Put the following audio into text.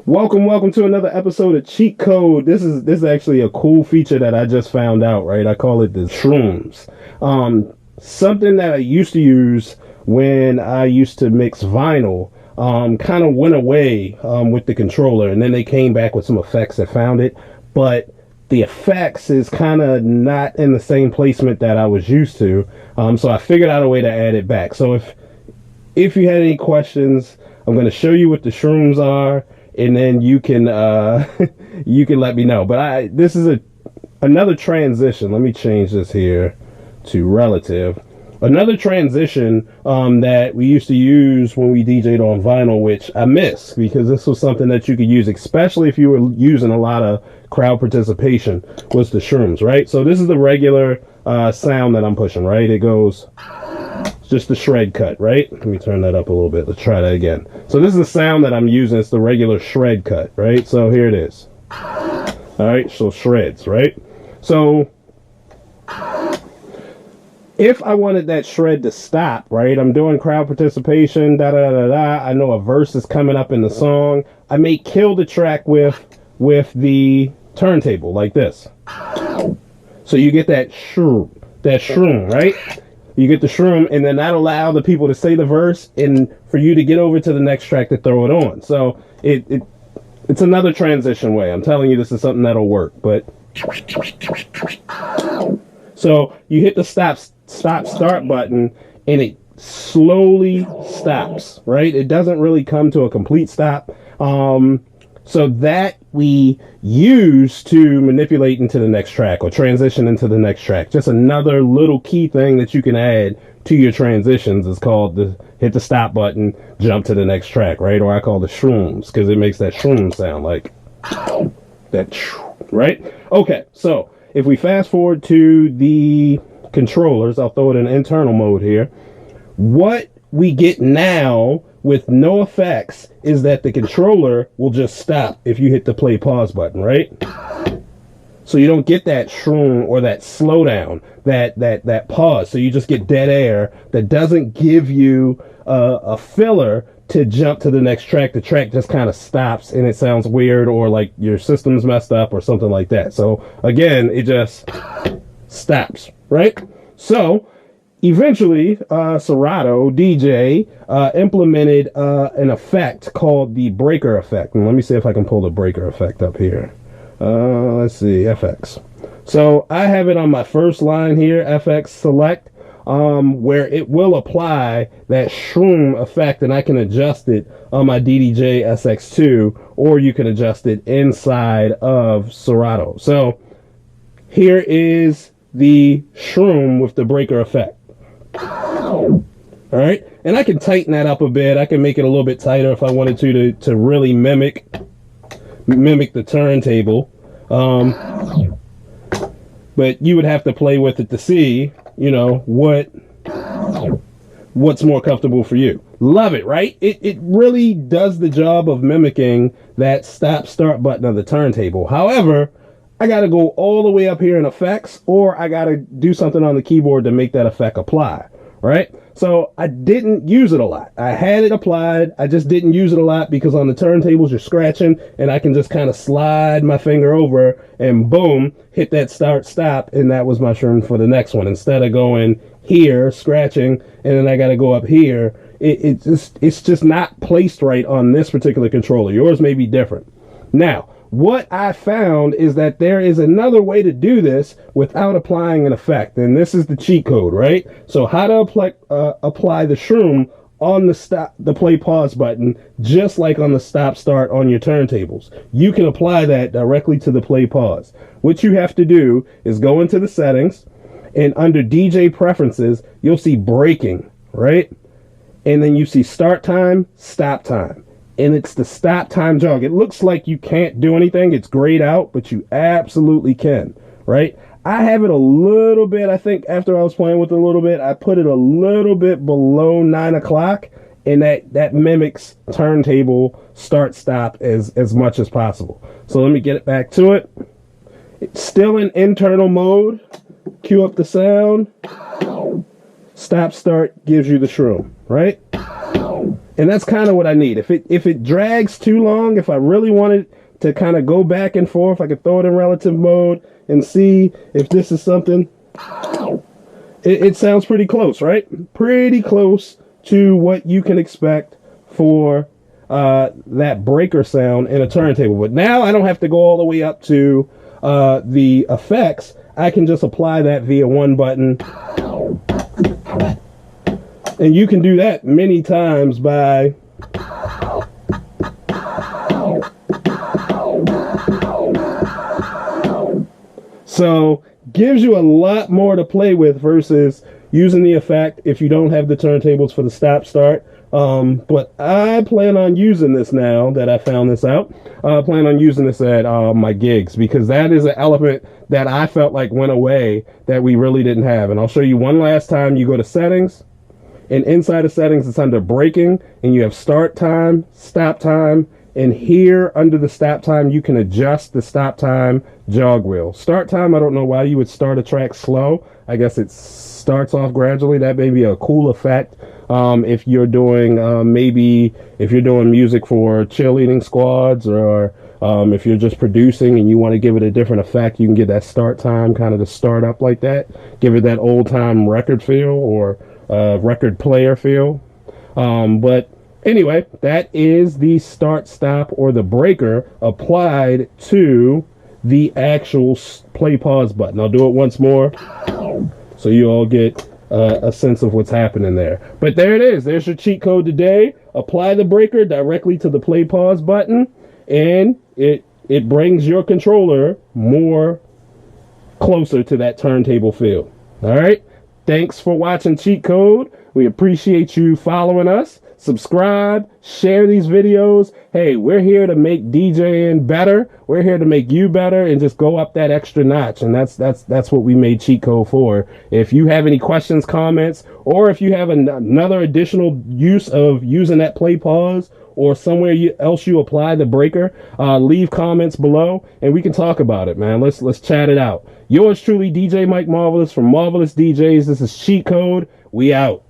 Welcome to another episode of Cheat Code. This is actually a cool feature that I just found out, right? I call it the Shruumms. Something that I used to use when I used to mix vinyl, kind of went away with the controller, and then they came back with some effects that found it, but the effects is kind of not in the same placement that I was used to. So I figured out a way to add it back. So if you had any questions, I'm going to show you what the Shruumms are, and then you can you can let me know. But this is another transition. Let me change this here to relative. Another transition that we used to use when we DJ'd on vinyl, which I miss because this was something that you could use, especially if you were using a lot of crowd participation, was the Shruumms, right? So this is the regular sound that I'm pushing, right? It goes just the shred cut, right? Let me turn that up a little bit. Let's try that again. So this is the sound that I'm using. It's the regular shred cut, right? So here it is. All right, so shreds, right? So if I wanted that shred to stop, right? I'm doing crowd participation, da da da da. I know a verse is coming up in the song. I may kill the track with the turntable like this. So you get that shroom, right? You get the shroom, and then that allow the people to say the verse and for you to get over to the next track to throw it on. So it's another transition way. I'm telling you, this is something that'll work. But so you hit the start button, and it slowly stops, right? It doesn't really come to a complete stop. So that we use to manipulate into the next track or transition into the next track. Just another little key thing that you can add to your transitions is called hit the stop button, jump to the next track, right? Or I call the Shruumms because it makes that shroom sound like that, right? Okay, so if we fast forward to the controllers, I'll throw it in internal mode here. What we get now with no effects is that the controller will just stop if you hit the play pause button, right? So you don't get that shroom or that slowdown, that pause. So you just get dead air that doesn't give you a filler to jump to the next track. The track just kind of stops and it sounds weird or like your system's messed up or something like that. So again, it just stops, right? So eventually, Serato DJ implemented an effect called the breaker effect. And let me see if I can pull the breaker effect up here. Let's see, FX. So I have it on my first line here, FX select, where it will apply that shroom effect, and I can adjust it on my DDJ SX2, or you can adjust it inside of Serato. So here is the shroom with the breaker effect. All right, and I can tighten that up a bit. I can make it a little bit tighter if I wanted to really mimic the turntable. But you would have to play with it to see, you know, what's more comfortable for you. Love it, right? It really does the job of mimicking that stop-start button of the turntable. However, I got to go all the way up here in effects, or I got to do something on the keyboard to make that effect apply, right? So I didn't use it a lot. I had it applied. I just didn't use it a lot because on the turntables you're scratching and I can just kind of slide my finger over and boom, hit that start stop, and that was my shroom for the next one. Instead of going here, scratching, and then I got to go up here, it's just not placed right on this particular controller. Yours may be different. Now, what I found is that there is another way to do this without applying an effect, and this is the cheat code, right? So how to apply the shroom on the play pause button, just like on the stop start on your turntables. You can apply that directly to the play pause. What you have to do is go into the settings, and under DJ preferences, you'll see breaking, right? And then you see start time, stop time. And it's the stop time jog. It looks like you can't do anything. It's grayed out, but you absolutely can, right? I have it a little bit, I think after I was playing with it a little bit, I put it a little bit below 9 o'clock, and that mimics turntable start stop as much as possible. So let me get it back to it. It's still in internal mode. Cue up the sound. Stop start gives you the shroom, right? And that's kind of what I need. If it drags too long, if I really wanted to kind of go back and forth, I could throw it in relative mode and see if this is something. It sounds pretty close, right? Pretty close to what you can expect for that breaker sound in a turntable. But now I don't have to go all the way up to the effects. I can just apply that via one button. And you can do that many times by so gives you a lot more to play with versus using the effect if you don't have the turntables for the stop start. But I plan on using this now that I found this out. I plan on using this at my gigs, because that is an element that I felt like went away that we really didn't have. And I'll show you one last time. You go to settings, and inside of settings it's under breaking, and you have start time, stop time, and here under the stop time you can adjust the stop time jog wheel. Start time, I don't know why you would start a track slow. I guess it starts off gradually. That may be a cool effect if you're doing maybe if you're doing music for cheerleading squads, or if you're just producing and you want to give it a different effect, you can get that start time kind of to start up like that, give it that old time record feel or record player feel. But anyway, that is the start stop or the breaker applied to the actual play pause button. I'll do it once more so you all get a sense of what's happening there. But there it is. There's your cheat code today. Apply the breaker directly to the play pause button, and it brings your controller more closer to that turntable feel. All right. Thanks for watching Cheat Code. We appreciate you following us. Subscribe, share these videos. Hey, we're here to make DJing better. We're here to make you better and just go up that extra notch. And that's what we made Cheat Code for. If you have any questions, comments, or if you have another additional use of using that play pause or somewhere else you apply the breaker, leave comments below and we can talk about it, man. Let's chat it out. Yours truly, DJ Mike Marvelous from Marvelous DJs. This is Cheat Code. We out.